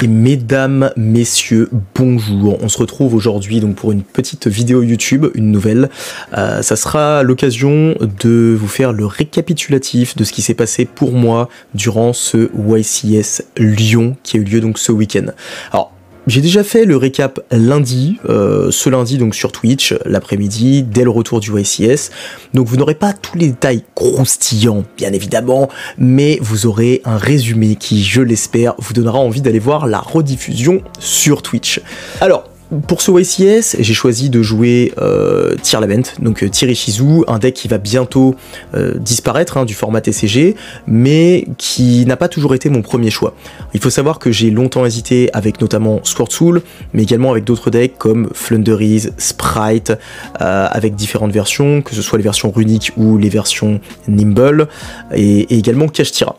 Et mesdames, messieurs, bonjour. On se retrouve aujourd'hui donc pour une petite vidéo YouTube, une nouvelle. Ça sera l'occasion de vous faire le récapitulatif de ce qui s'est passé pour moi durant ce YCS Lyon qui a eu lieu donc ce week-end. Alors, j'ai déjà fait le récap lundi, ce lundi donc sur Twitch, l'après-midi, dès le retour du YCS. Donc vous n'aurez pas tous les détails croustillants, bien évidemment, mais vous aurez un résumé qui, je l'espère, vous donnera envie d'aller voir la rediffusion sur Twitch. Alors, pour ce YCS, j'ai choisi de jouer Tear Lament, donc Tirichizu, un deck qui va bientôt disparaître du format TCG, mais qui n'a pas toujours été mon premier choix. Il faut savoir que j'ai longtemps hésité avec notamment Sword Soul, mais également avec d'autres decks comme Flunderies, Sprite, avec différentes versions, que ce soit les versions runiques ou les versions Nimble, et également Kashtira.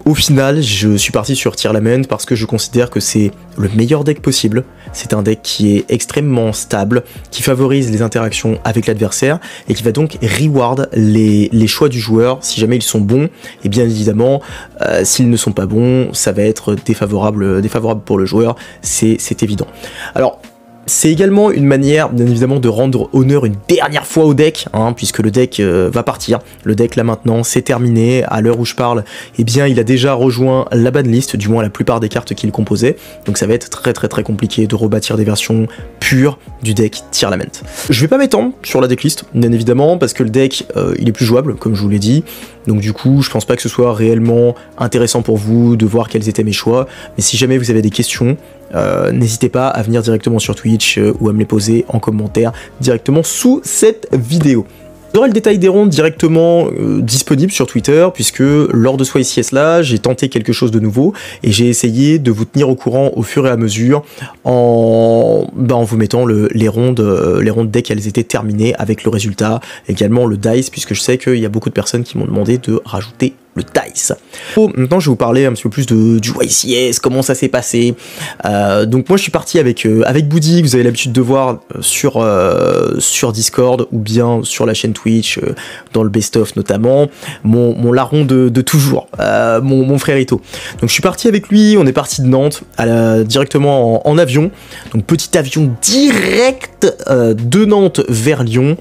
Au final, je suis parti sur Tear Lament parce que je considère que c'est le meilleur deck possible. C'est un deck qui est extrêmement stable, qui favorise les interactions avec l'adversaire et qui va donc reward les choix du joueur si jamais ils sont bons. Et bien évidemment, s'ils ne sont pas bons, ça va être défavorable pour le joueur, c'est évident. Alors, c'est également une manière, bien évidemment, de rendre honneur une dernière fois au deck, puisque le deck va partir. Le deck, là, maintenant, c'est terminé. À l'heure où je parle, eh bien, il a déjà rejoint la banlist, du moins la plupart des cartes qu'il composait. Donc ça va être très compliqué de rebâtir des versions pures du deck Tear Lament. Je vais pas m'étendre sur la decklist, bien évidemment, parce que le deck, il est plus jouable, comme je vous l'ai dit. Donc du coup, je pense pas que ce soit réellement intéressant pour vous de voir quels étaient mes choix. Mais si jamais vous avez des questions, n'hésitez pas à venir directement sur Twitch ou à me les poser en commentaire directement sous cette vidéo. Vous aurez le détail des rondes directement disponible sur Twitter, puisque lors de ce YCS là, j'ai tenté quelque chose de nouveau et j'ai essayé de vous tenir au courant au fur et à mesure en vous mettant les rondes dès qu'elles étaient terminées avec le résultat, également le dice, puisque je sais qu'il y a beaucoup de personnes qui m'ont demandé de rajouter le dice. Bon, maintenant je vais vous parler un petit peu plus du YCS, comment ça s'est passé. Donc moi je suis parti avec Boody, que vous avez l'habitude de voir sur Discord ou bien sur la chaîne Twitch, dans le best-of notamment, mon larron de toujours, mon frérito. Donc je suis parti avec lui, on est parti de Nantes directement en avion, donc petit avion direct de Nantes vers Lyon.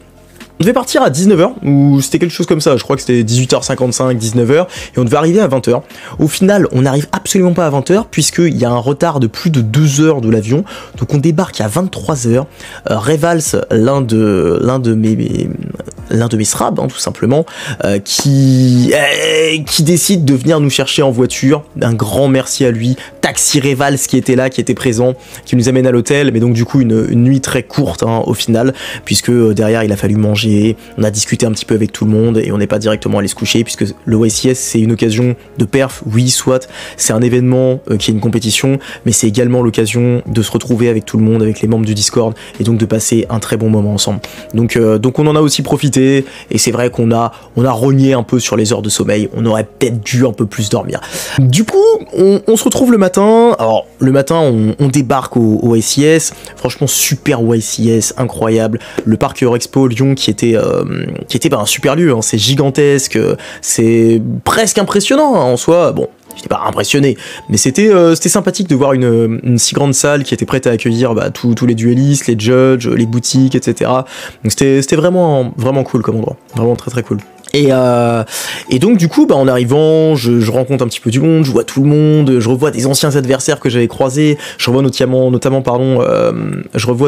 On devait partir à 19h, ou c'était quelque chose comme ça, je crois que c'était 18h55, 19h, et on devait arriver à 20h. Au final, on n'arrive absolument pas à 20h, puisqu'il y a un retard de plus de 2 heures de l'avion, donc on débarque à 23h. Revals, l'un de mes SRAB, tout simplement, qui décide de venir nous chercher en voiture. Un grand merci à lui. Taxi Revals qui était là, qui était présent, qui nous amène à l'hôtel, mais donc du coup une nuit très courte au final, puisque derrière il a fallu manger, on a discuté un petit peu avec tout le monde et on n'est pas directement allé se coucher, puisque le YCS c'est une occasion de perf, oui soit, c'est un événement qui est une compétition, mais c'est également l'occasion de se retrouver avec tout le monde, avec les membres du Discord, et donc de passer un très bon moment ensemble. Donc on en a aussi profité, et c'est vrai qu'on a rogné un peu sur les heures de sommeil, on aurait peut-être dû un peu plus dormir. Du coup, on se retrouve le matin. Alors le matin on débarque au YCS, franchement super YCS, incroyable, le parc Eurexpo Lyon qui était un super lieu, c'est gigantesque, c'est presque impressionnant en soi, bon. J'étais pas impressionné, mais c'était sympathique de voir une si grande salle qui était prête à accueillir tous les duellistes, les judges, les boutiques, etc. Donc c'était vraiment cool comme endroit, vraiment très cool. Et donc du coup en arrivant je rencontre un petit peu du monde, je vois tout le monde, je revois des anciens adversaires que j'avais croisés, je revois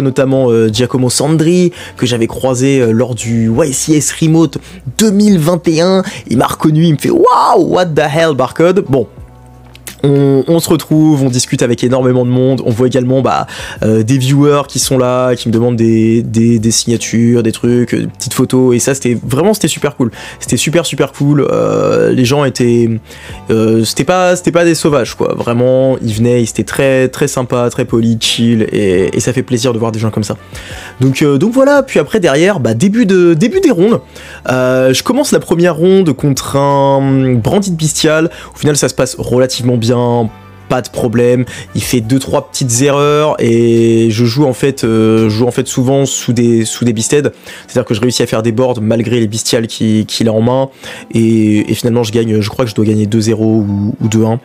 notamment Giacomo Sandri que j'avais croisé lors du YCS Remote 2021. Il m'a reconnu, il me fait waouh, what the hell Barcode. Bon, on se retrouve, on discute avec énormément de monde, on voit également des viewers qui sont là, qui me demandent des signatures, des trucs, des petites photos, et ça c'était super cool, c'était super cool, les gens étaient, c'était pas des sauvages quoi, vraiment, ils venaient, ils étaient très sympas, très polis, chill, et ça fait plaisir de voir des gens comme ça. Donc voilà, puis après derrière, début des rondes, je commence la première ronde contre un Branded Bestial, au final ça se passe relativement bien, pas de problème. Il fait 2-3 petites erreurs et je joue en fait souvent sous des beasted. C'est-à-dire que je réussis à faire des boards malgré les bestiales qu'il a en main et finalement je gagne, je crois que je dois gagner 2-0 ou 2-1.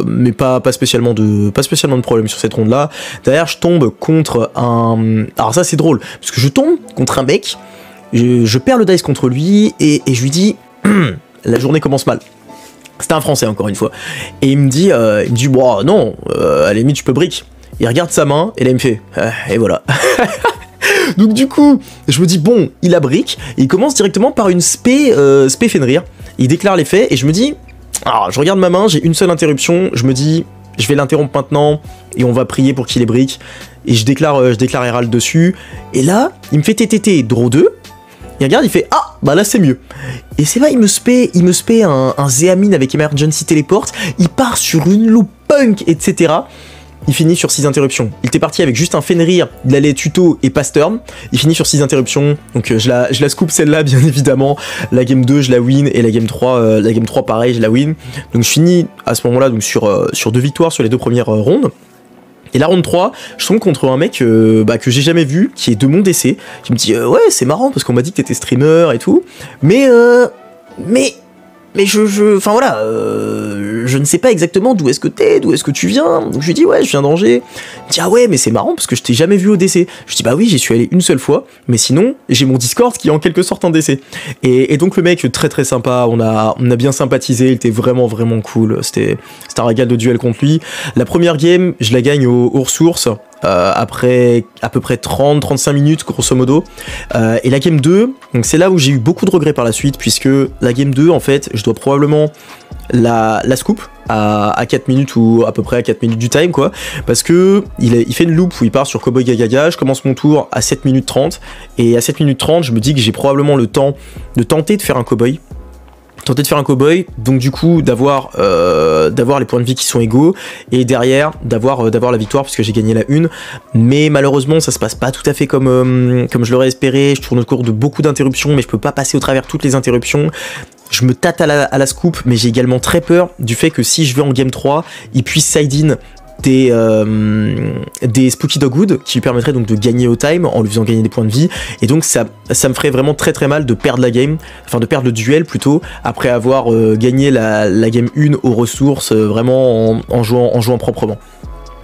Mais pas spécialement de problème sur cette ronde là. Derrière je tombe contre un... Alors ça c'est drôle, parce que je tombe contre un mec, je perds le dice contre lui et je lui dis la journée commence mal. C'était un Français encore une fois. Et il me dit bon non, à la limite je peux brick. Il regarde sa main et là il me fait et voilà. Donc du coup, je me dis bon, il a brick. Et il commence directement par une spé Fenrir. Il déclare les faits et je me dis, alors je regarde ma main, j'ai une seule interruption. Je me dis, je vais l'interrompre maintenant et on va prier pour qu'il ait brick. Et je déclare Herald dessus. Et là, il me fait TTT draw 2. Il regarde, il fait ah bah là c'est mieux. Et c'est là il me spé un Zeamin avec Emergency Teleport. Il part sur une loop punk etc. Il finit sur 6 interruptions. Il était parti avec juste un Fenrir, il allait tuto et pass turn. Il finit sur 6 interruptions. Donc je la scoop celle-là bien évidemment. La game 2 je la win et la game 3 pareil je la win. Donc je finis à ce moment-là donc sur 2 victoires sur les 2 premières rondes. Et la ronde 3, je tombe contre un mec que j'ai jamais vu, qui est de mon DC. Je me dis, ouais, c'est marrant, parce qu'on m'a dit que t'étais streamer et tout. Mais enfin voilà, je ne sais pas exactement d'où est-ce que t'es, d'où est-ce que tu viens. Donc je lui dis, ouais, je viens d'Angers. Il me dit, ah ouais, mais c'est marrant, parce que je t'ai jamais vu au DC. Je dis, bah oui, j'y suis allé une seule fois, mais sinon, j'ai mon Discord qui est en quelque sorte un DC. Et donc le mec, très très sympa, on a bien sympathisé, il était vraiment cool. C'était un régal de duel contre lui. La première game, je la gagne aux ressources. Après à peu près 30-35 minutes grosso modo, et la game 2, donc c'est là où j'ai eu beaucoup de regrets par la suite, puisque la game 2 en fait je dois probablement la scoop à 4 minutes ou à peu près à 4 minutes du time quoi, parce que il fait une loop où il part sur Cowboy Gagaga, je commence mon tour à 7 minutes 30 et à 7 minutes 30 je me dis que j'ai probablement le temps de tenter de faire un cowboy, donc du coup d'avoir les points de vie qui sont égaux et derrière d'avoir la victoire puisque j'ai gagné la 1, mais malheureusement ça se passe pas tout à fait comme je l'aurais espéré. Je tourne au cours de beaucoup d'interruptions mais je peux pas passer au travers toutes les interruptions. Je me tâte à la scoop, mais j'ai également très peur du fait que si je vais en game 3, il puisse side-in des Spooky Dogwood qui lui permettraient donc de gagner au time en lui faisant gagner des points de vie, et donc ça me ferait vraiment très mal de perdre la game, enfin de perdre le duel plutôt, après avoir gagné la game 1 aux ressources, vraiment en jouant proprement.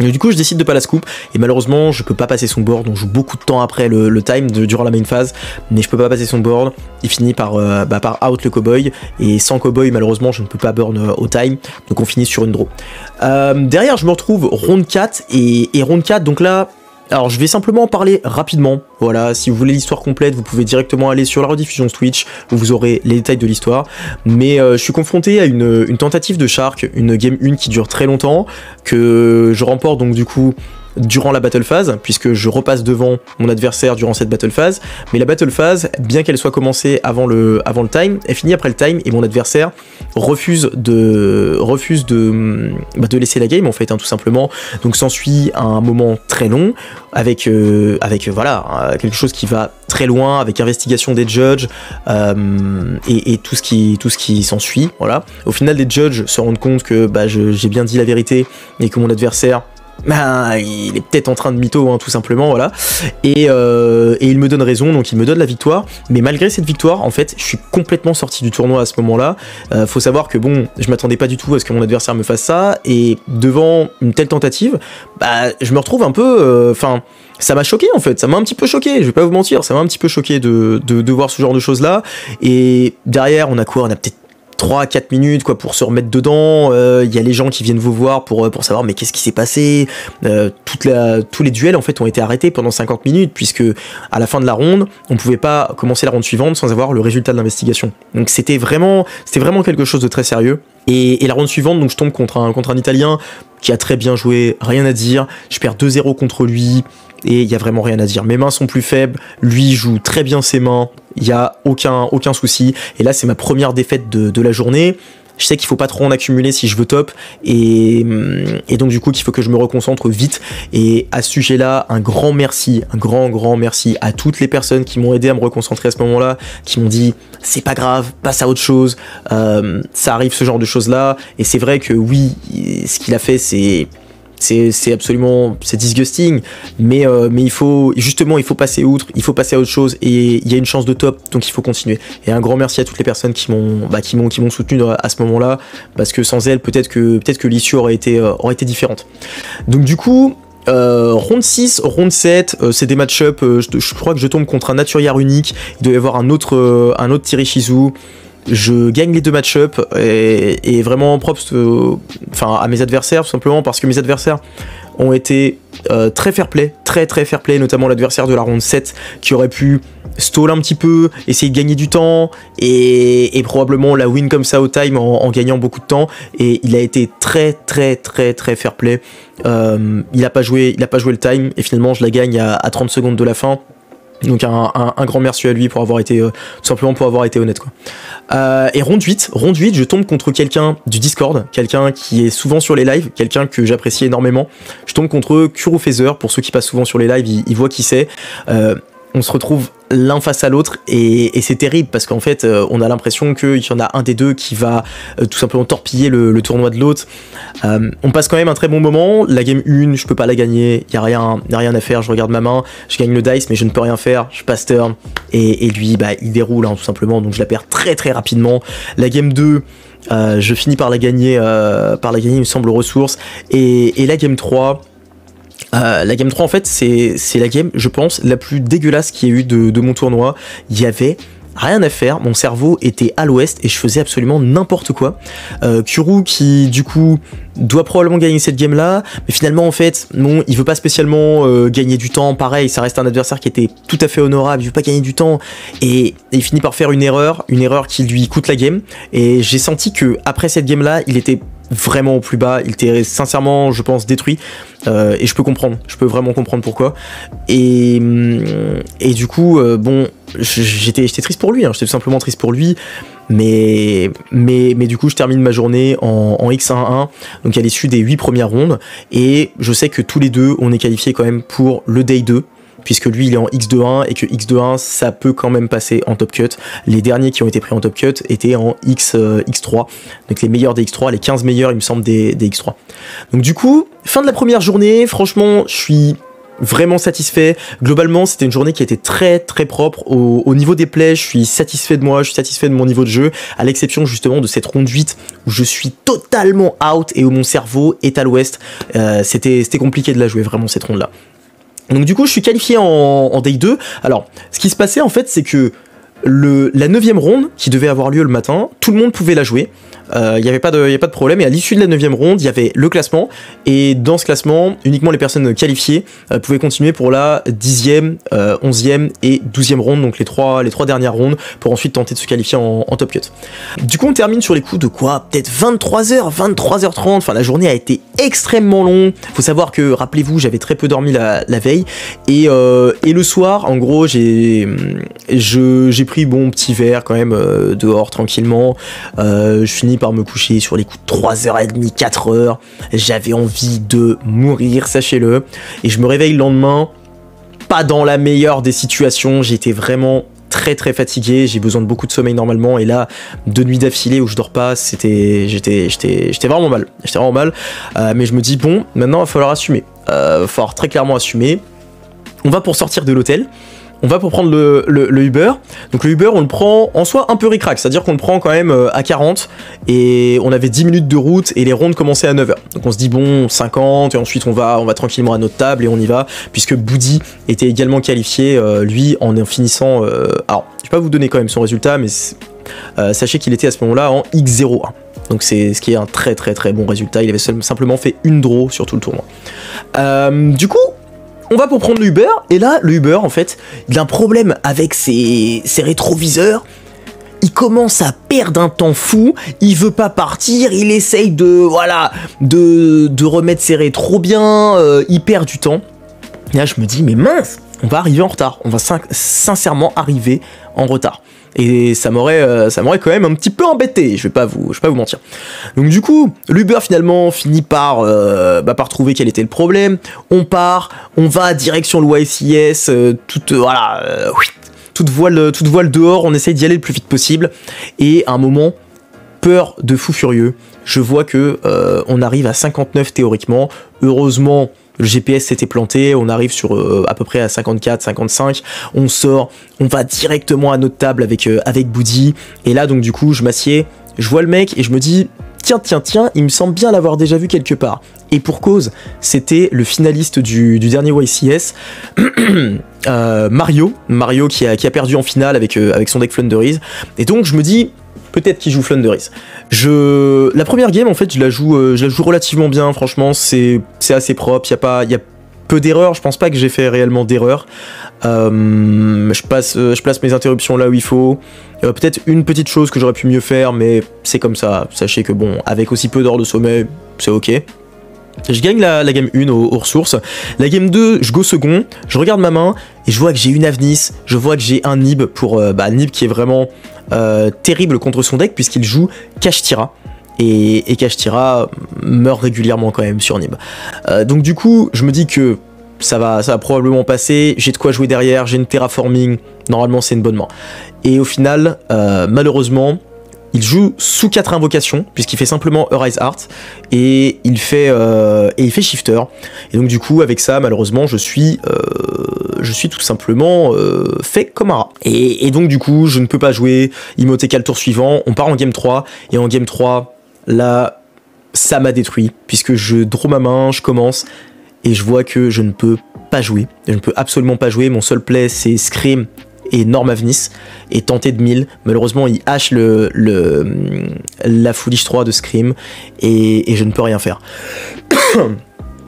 Et du coup je décide de pas la scoop et malheureusement je peux pas passer son board, on joue beaucoup de temps après le time durant la main phase, mais je peux pas passer son board. Il finit par out le cowboy, et sans cowboy malheureusement je ne peux pas burn au time, donc on finit sur une draw. Derrière je me retrouve round 4 et round 4, donc là alors je vais simplement en parler rapidement. Voilà, si vous voulez l'histoire complète, vous pouvez directement aller sur la rediffusion Twitch où vous aurez les détails de l'histoire. Mais je suis confronté à une tentative de Shark, une game 1 qui dure très longtemps, que je remporte donc du coup durant la battle phase, puisque je repasse devant mon adversaire durant cette battle phase. Mais la battle phase, bien qu'elle soit commencée avant le time, elle finit après le time et mon adversaire refuse de laisser la game en fait, tout simplement. Donc s'ensuit un moment très long avec voilà quelque chose qui va très loin, avec investigation des judges et tout ce qui s'ensuit. Voilà. Au final, les judges se rendent compte que j'ai bien dit la vérité et que mon adversaire il est peut-être en train de mytho, tout simplement, voilà. Et il me donne raison, donc il me donne la victoire. Mais malgré cette victoire, en fait, je suis complètement sorti du tournoi à ce moment-là. Faut savoir que bon, je m'attendais pas du tout à ce que mon adversaire me fasse ça, et devant une telle tentative, je me retrouve un peu, ça m'a choqué en fait, ça m'a un petit peu choqué, je vais pas vous mentir, ça m'a un petit peu choqué de voir ce genre de choses là. Et derrière, on a peut-être 3-4 minutes quoi pour se remettre dedans. Il y a les gens qui viennent vous voir pour savoir mais qu'est-ce qui s'est passé. Tous les duels en fait ont été arrêtés pendant 50 minutes, puisque à la fin de la ronde on pouvait pas commencer la ronde suivante sans avoir le résultat de l'investigation. Donc c'était vraiment quelque chose de très sérieux. Et la ronde suivante, donc je tombe contre un Italien qui a très bien joué, rien à dire. Je perds 2-0 contre lui et il y a vraiment rien à dire. Mes mains sont plus faibles, lui joue très bien ses mains, il y a aucun souci. Et là c'est ma première défaite de la journée. je sais qu'il faut pas trop en accumuler si je veux top, et donc du coup qu'il faut que je me reconcentre vite. Et à ce sujet-là, un grand merci, un grand merci à toutes les personnes qui m'ont aidé à me reconcentrer à ce moment-là, qui m'ont dit c'est pas grave, passe à autre chose, ça arrive ce genre de choses-là. Et c'est vrai que oui, ce qu'il a fait c'est absolument, c'est disgusting, mais il faut passer outre, il faut passer à autre chose, et il y a une chance de top, donc il faut continuer. Et un grand merci à toutes les personnes qui m'ont soutenu à ce moment-là, parce que sans elles, peut-être que l'issue aurait été différente. Donc du coup, round 6, round 7, c'est des match-up, je crois que je tombe contre un Naturiar unique, il doit y avoir un autre Tirichizu. Je gagne les deux match-up et vraiment props à mes adversaires, tout simplement parce que mes adversaires ont été très fair play, très fair play, notamment l'adversaire de la round 7 qui aurait pu stall un petit peu, essayer de gagner du temps et probablement la win comme ça au time en gagnant beaucoup de temps, et il a été très fair play. Il a pas joué le time et finalement je la gagne à 30 secondes de la fin. Donc un grand merci à lui pour avoir été tout simplement pour avoir été honnête, quoi. Et round 8, je tombe contre quelqu'un du Discord, quelqu'un qui est souvent sur les lives, quelqu'un que j'apprécie énormément. Je tombe contre Kuro Phaser, pour ceux qui passent souvent sur les lives, ils voient qui c'est. On se retrouve l'un face à l'autre et c'est terrible parce qu'en fait on a l'impression qu'il y en a un des deux qui va tout simplement torpiller le tournoi de l'autre. On passe quand même un très bon moment. La game 1, je peux pas la gagner, y a rien à faire, je regarde ma main, je gagne le dice mais je ne peux rien faire, je passe turn et lui il déroule, hein, tout simplement, donc je la perds très rapidement. La game 2, je finis par la gagner, il me semble, aux ressources, et la game 3, en fait c'est la game, je pense, la plus dégueulasse qu'il y ait eu de mon tournoi. Il y avait rien à faire, mon cerveau était à l'ouest et je faisais absolument n'importe quoi. Kuro qui du coup doit probablement gagner cette game là, mais finalement en fait non, il veut pas spécialement gagner du temps. Pareil, ça reste un adversaire qui était tout à fait honorable, il veut pas gagner du temps et il finit par faire une erreur qui lui coûte la game. Et j'ai senti que après cette game là, il était vraiment au plus bas, il était sincèrement, je pense, détruit, et je peux vraiment comprendre pourquoi. Et du coup, bon, j'étais triste pour lui, hein, j'étais tout simplement triste pour lui, mais du coup je termine ma journée en X1-1, donc à l'issue des 8 premières rondes, et je sais que tous les deux on est qualifiés quand même pour le Day 2, puisque lui il est en X2-1 et que X2-1 ça peut quand même passer en top cut. Les derniers qui ont été pris en top cut étaient en X3, donc les meilleurs des X3, les 15 meilleurs il me semble des X3. Donc du coup, fin de la première journée, franchement je suis vraiment satisfait. Globalement c'était une journée qui était très propre au niveau des plays. Je suis satisfait de moi, je suis satisfait de mon niveau de jeu, à l'exception justement de cette ronde 8 où je suis totalement out et où mon cerveau est à l'ouest. C'était compliqué de la jouer vraiment cette ronde là. Donc du coup je suis qualifié en Day 2. Alors ce qui se passait en fait c'est que la 9e ronde qui devait avoir lieu le matin, tout le monde pouvait la jouer. Il n'y avait pas de problème, et à l'issue de la 9e ronde, il y avait le classement, et dans ce classement, uniquement les personnes qualifiées pouvaient continuer pour la 10e, 11e et 12e ronde, donc les trois dernières rondes, pour ensuite tenter de se qualifier en top cut. Du coup, on termine sur les coups de quoi? Peut-être 23h, 23h30, enfin la journée a été extrêmement longue. Faut savoir que, rappelez-vous, j'avais très peu dormi la veille, et le soir, en gros, j'ai pris bon petit verre quand même dehors tranquillement. Je finis par me coucher sur les coups de 3h30, 4h. J'avais envie de mourir, sachez-le. Et je me réveille le lendemain, pas dans la meilleure des situations. J'étais vraiment très fatigué. J'ai besoin de beaucoup de sommeil normalement. Et là, 2 nuits d'affilée où je dors pas, j'étais vraiment mal. J'étais vraiment mal. Mais je me dis, bon, maintenant, il va falloir assumer. Il va falloir très clairement assumer. On va pour sortir de l'hôtel. On va pour prendre le Uber. Donc le Uber, on le prend en soi un peu ric-rac, c'est-à-dire qu'on le prend quand même à 40, et on avait 10 minutes de route et les rondes commençaient à 9h. Donc on se dit bon, 50, et ensuite on va tranquillement à notre table et on y va, puisque Boudi était également qualifié, lui, en finissant... alors, je vais pas vous donner quand même son résultat, mais sachez qu'il était à ce moment-là en X01. Donc c'est ce qui est un très bon résultat. Il avait simplement fait une draw sur tout le tournoi. Du coup, on va pour prendre le Uber, et là, le Uber, en fait, il a un problème avec ses rétroviseurs. Il commence à perdre un temps fou, il veut pas partir, il essaye de remettre ses rétros bien, il perd du temps. Et là, je me dis, mais mince, on va arriver en retard, on va sincèrement arriver en retard. et ça m'aurait quand même un petit peu embêté, je vais pas vous mentir. Donc du coup, l'Uber finalement finit par trouver quel était le problème. On part, on va direction le YCS, toute voile dehors, on essaye d'y aller le plus vite possible, et à un moment, peur de fou furieux, je vois que on arrive à 59 théoriquement. Heureusement, le GPS s'était planté, on arrive sur à peu près à 54, 55, on sort, on va directement à notre table avec Boody, et là donc du coup je m'assieds, je vois le mec et je me dis tiens, il me semble bien l'avoir déjà vu quelque part. Et pour cause, c'était le finaliste du dernier YCS, Mario qui a perdu en finale avec son deck Flunderies, et donc je me dis peut-être qu'il joue Flunderies. La première game en fait je la joue relativement bien, franchement c'est assez propre, il y a peu d'erreurs, je pense pas que j'ai fait réellement d'erreurs. Je place mes interruptions là où il faut. Peut-être une petite chose que j'aurais pu mieux faire, mais c'est comme ça, sachez que bon, avec aussi peu d'heures de sommeil, c'est ok. Je gagne la game 1 aux ressources. La game 2, je go second, je regarde ma main et je vois que j'ai une Avnis, je vois que j'ai un Nib pour Nib qui est vraiment terrible contre son deck puisqu'il joue Kashtira. Et Kashtira meurt régulièrement quand même sur Nib. Donc du coup, je me dis que ça va probablement passer, j'ai de quoi jouer derrière, j'ai une terraforming, normalement c'est une bonne main. Et au final, malheureusement, il joue sous 4 invocations, puisqu'il fait simplement Arise Heart, et il fait Shifter. Et donc du coup, avec ça, malheureusement, je suis tout simplement fait comme un rat. Et donc du coup, je ne peux pas jouer Imhotep le tour suivant, on part en game 3, et en game 3, là, ça m'a détruit, puisque je draw ma main, je commence, et je vois que je ne peux pas jouer. Je ne peux absolument pas jouer, mon seul play c'est Scream et Norm Avnis, et tenter de 1000. Malheureusement, il hache la Foolish 3 de Scream, et je ne peux rien faire.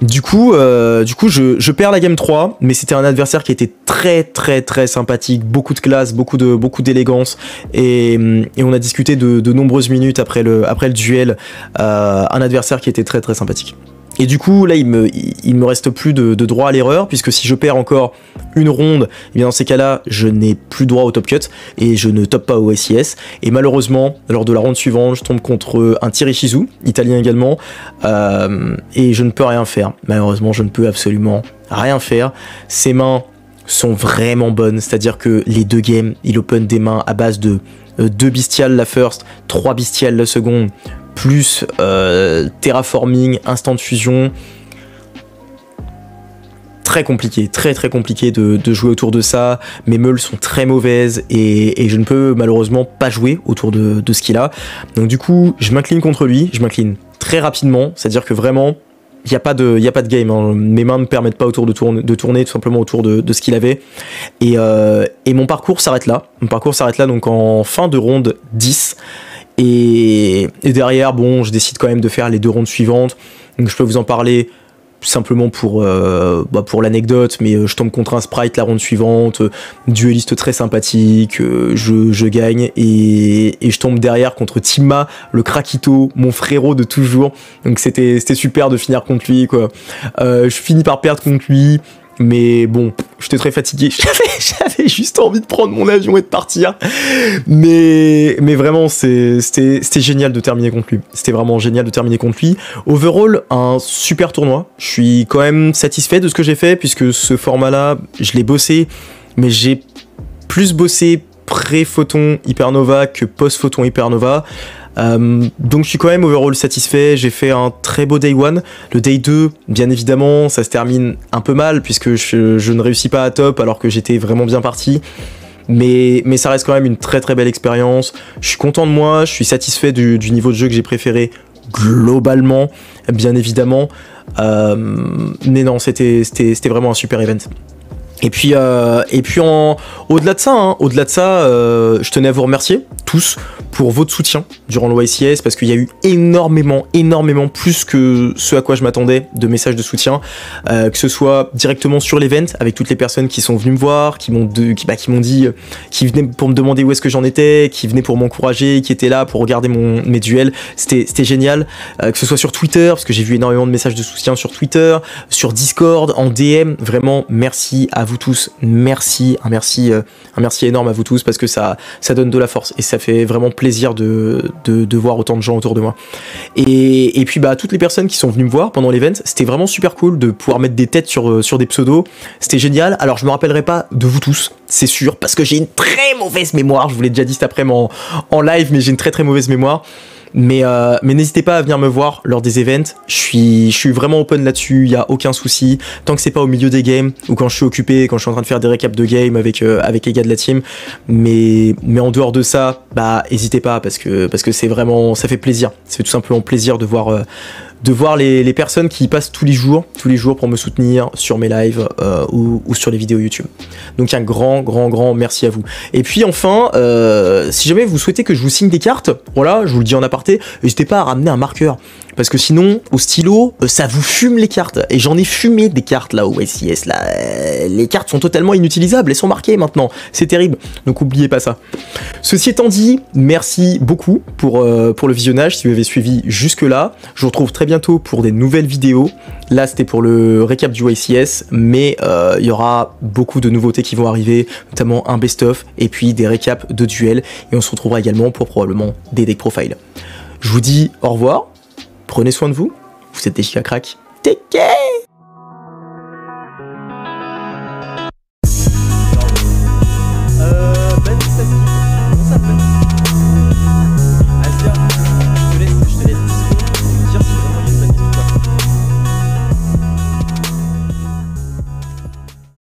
Du coup, je perds la game 3, mais c'était un adversaire qui était très sympathique, beaucoup de classe, beaucoup d'élégance, et on a discuté de nombreuses minutes après le duel, un adversaire qui était très sympathique. Et du coup, là, il me reste plus de droit à l'erreur, puisque si je perds encore une ronde, eh bien dans ces cas-là, je n'ai plus droit au top cut, et je ne top pas au YCS. Et malheureusement, lors de la ronde suivante, je tombe contre un Tirishizu, italien également, et je ne peux rien faire. Malheureusement, je ne peux absolument rien faire. Ses mains sont vraiment bonnes, c'est-à-dire que les deux games, il open des mains à base de 2 bestiales la first, 3 bestiales la seconde, plus terraforming, instant de fusion. Très compliqué, très compliqué de jouer autour de ça. Mes meules sont très mauvaises et je ne peux malheureusement pas jouer autour de ce qu'il a. Donc du coup, je m'incline contre lui, je m'incline très rapidement, c'est-à-dire que vraiment, il n'y a pas de game, hein. Mes mains ne me permettent pas de tourner tout simplement autour de ce qu'il avait. Et mon parcours s'arrête là. Mon parcours s'arrête là donc en fin de ronde 10. Et derrière, bon, je décide quand même de faire les 2 rondes suivantes. Donc je peux vous en parler simplement pour l'anecdote, mais je tombe contre un sprite la ronde suivante, dueliste très sympathique, je gagne, et je tombe derrière contre Tima, le Krakito, mon frérot de toujours. Donc c'était super de finir contre lui, quoi. Je finis par perdre contre lui. Mais bon, j'étais très fatigué, j'avais juste envie de prendre mon avion et de partir. Mais vraiment, c'était génial de terminer contre lui. C'était vraiment génial de terminer contre lui. Overall, un super tournoi. Je suis quand même satisfait de ce que j'ai fait, puisque ce format-là, je l'ai bossé, mais j'ai plus bossé pré-photon Hypernova que post-photon Hypernova. Donc je suis quand même overall satisfait, j'ai fait un très beau day 1, le day 2 bien évidemment ça se termine un peu mal puisque je ne réussis pas à top alors que j'étais vraiment bien parti, mais ça reste quand même une très belle expérience. Je suis content de moi, je suis satisfait du niveau de jeu que j'ai préféré globalement, bien évidemment, mais non, c'était vraiment un super event. Et puis au-delà de ça, je tenais à vous remercier tous pour votre soutien durant l'OICS, parce qu'il y a eu énormément plus que ce à quoi je m'attendais de messages de soutien, que ce soit directement sur l'event avec toutes les personnes qui sont venues me voir, qui m'ont dit, qui venaient pour me demander où est-ce que j'en étais, qui venaient pour m'encourager, qui étaient là pour regarder mes duels. C'était génial. Que ce soit sur Twitter, parce que j'ai vu énormément de messages de soutien sur Twitter, sur Discord, en DM. Vraiment, merci à vous tous. Merci, un merci énorme à vous tous, parce que ça donne de la force et ça fait vraiment plaisir de voir autant de gens autour de moi. Et puis toutes les personnes qui sont venues me voir pendant l'event, c'était vraiment super cool de pouvoir mettre des têtes sur des pseudos. C'était génial. Alors je me rappellerai pas de vous tous, c'est sûr, parce que j'ai une très mauvaise mémoire. Je vous l'ai déjà dit cet après-midi en live, mais j'ai une très mauvaise mémoire. Mais n'hésitez pas à venir me voir lors des events. Je suis vraiment open là-dessus, il y a aucun souci. Tant que c'est pas au milieu des games ou quand je suis occupé, quand je suis en train de faire des récaps de game avec les gars de la team. Mais en dehors de ça, n'hésitez pas parce que c'est vraiment, ça fait plaisir. Ça fait tout simplement plaisir de voir les personnes qui passent tous les jours pour me soutenir sur mes lives ou sur les vidéos YouTube. Donc un grand merci à vous. Et puis enfin, si jamais vous souhaitez que je vous signe des cartes, voilà, je vous le dis en aparté, n'hésitez pas à ramener un marqueur. Parce que sinon, au stylo, ça vous fume les cartes. Et j'en ai fumé des cartes là au YCS. Là. Les cartes sont totalement inutilisables, elles sont marquées maintenant. C'est terrible, donc n'oubliez pas ça. Ceci étant dit, merci beaucoup pour le visionnage, si vous avez suivi jusque là. Je vous retrouve très bientôt pour des nouvelles vidéos. Là, c'était pour le récap du YCS, mais il y aura beaucoup de nouveautés qui vont arriver, notamment un best-of, et puis des récaps de duels. Et on se retrouvera également pour probablement des deck profiles. Je vous dis au revoir. Prenez soin de vous, vous êtes des giga cracks. Take care!